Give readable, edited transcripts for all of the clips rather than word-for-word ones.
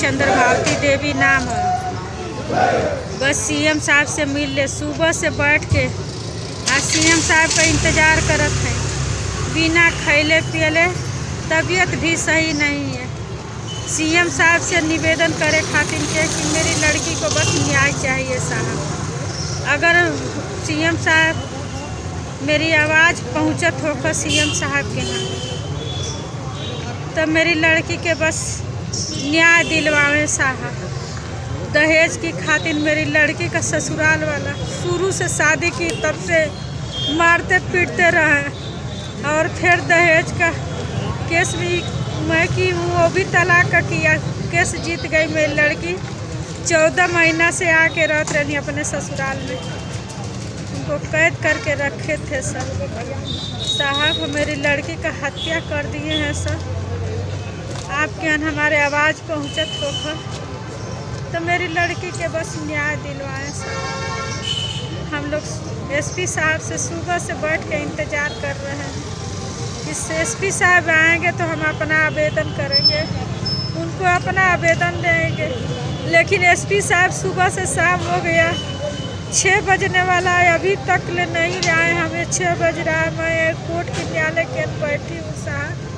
चंद्रभावती देवी नाम है। बस सीएम साहब से मिल ले। सुबह से बैठ के आज सीएम साहब का इंतज़ार करत है। बिना खैले पियले तबीयत भी सही नहीं है। सीएम साहब से निवेदन करे खातिर के कि मेरी लड़की को बस न्याय चाहिए साहब। अगर सीएम साहब मेरी आवाज़ पहुंचत होकर सीएम साहब के यहाँ, तो मेरी लड़की के बस न्याय दिलवावे साहब। दहेज की खातिर मेरी लड़की का ससुराल वाला शुरू से शादी की तब से मारते पीटते रहे और फिर दहेज का केस भी मैं की वो भी तलाक का किया। केस जीत गई मेरी लड़की। 14 महीना से आके रहते रहनी अपने ससुराल में। उनको कैद करके रखे थे सर। साहब मेरी लड़की का हत्या कर दिए हैं सर। आपके यहाँ हमारे आवाज़ पहुँचत होकर तो मेरी लड़की के बस न्याय दिलवाएं सर। हम लोग एसपी साहब से सुबह से बैठ के इंतज़ार कर रहे हैं कि एसपी साहब आएंगे तो हम अपना आवेदन करेंगे, उनको अपना आवेदन देंगे। लेकिन एसपी साहब सुबह से शाम हो गया, 6 बजने वाला है, अभी तक ले नहीं आए। हमें 6 बज रहा है। मैं कोर्ट के न्यायालय के बैठी हूँ साहब।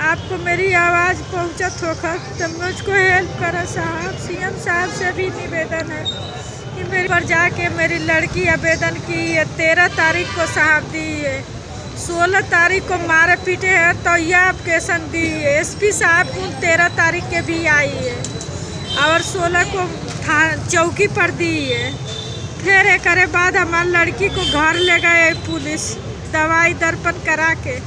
आपको मेरी आवाज़ पहुँचत होकर तो मुझको हेल्प करो साहब। सीएम साहब से भी निवेदन है कि मेरे पर जाके मेरी लड़की आवेदन की है। 13 तारीख को साहब दी है, 16 तारीख को मारे पीटे हैं तो यह एप्लीकेशन दी है। एसपी साहब को 13 तारीख के भी आई है और 16 को चौकी पर दी है। फिर एक बाद हमारी लड़की को घर ले गए पुलिस दवाई दर्पण करा के,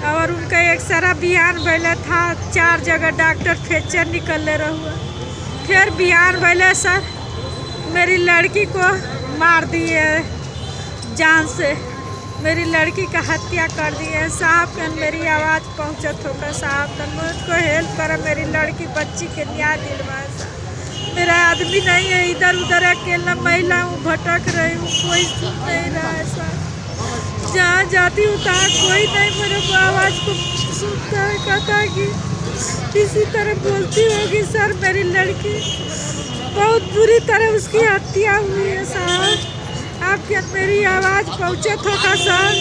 और उनका एक्सरा बिहान भैले था। 4 जगह डॉक्टर फ्रैक्चर निकले रहुआ। फिर बिहान भैले सर मेरी लड़की को मार दिए जान से। मेरी लड़की का हत्या कर दी है साहब। के मेरी आवाज़ पहुँचत होकर साहब तो मुझको हेल्प करा। मेरी लड़की बच्ची के न्याय दिलवाए साहब। मेरा आदमी नहीं है, इधर उधर अकेला महिला हूँ, भटक रही हूँ, कोई सुन नहीं रहा है सर। जहाँ जाती हूँ तहाँ कोई नहीं मेरे को आवाज़ को सुनता है। कहता है कि इसी तरह बोलती होगी सर। मेरी लड़की बहुत बुरी तरह उसकी हत्या हुई है साहब। आपके मेरी आवाज़ पहुँचत होगा साहब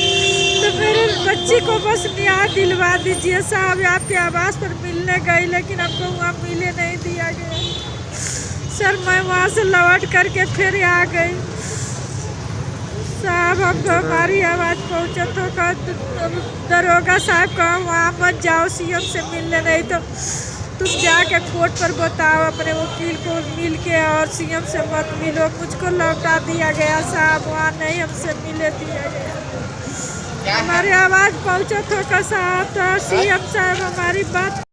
तो मेरे बच्ची को बस न्याय दिलवा दीजिए साहब। आपके आवाज़ पर मिलने गई लेकिन हमको वहाँ मिले नहीं दिया गया सर। मैं वहाँ से लौट करके फिर आ गई साहब। हमको हमारी आवाज़ पहुँचत होगा तो दरोगा साहब का वहाँ मत जाओ सीएम से मिलने, नहीं तो तुम जाके कोर्ट पर बताओ अपने वकील को मिल के और सीएम से मत मिलो। मुझको लौटा दिया गया साहब, वहाँ नहीं हमसे मिले दिया गया। हमारी आवाज़ पहुँचत होगा साहब तो सीएम साहब हमारी बात